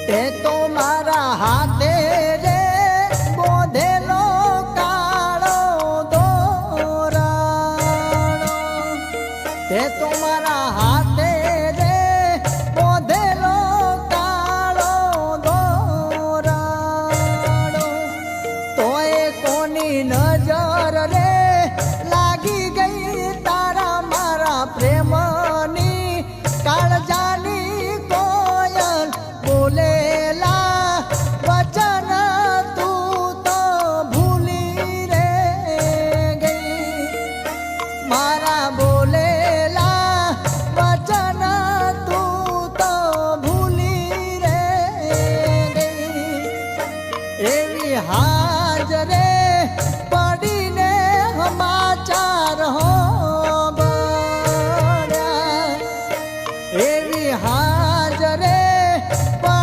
તે તો મારા હાથે રે બોધેલો કાળો દોરાણો તે તો મારા હાથે રે બોધેલો કાળો દોરાણો તોય કોની નજર રે લાગી ગઈ તારા મારા પ્રેમની કાળજાની કોયલ બોલેલા વચન તું તો ભૂલી રે ગઈ મારા બોલેલા વચન તું તો ભૂલી રે ગઈ એવી હા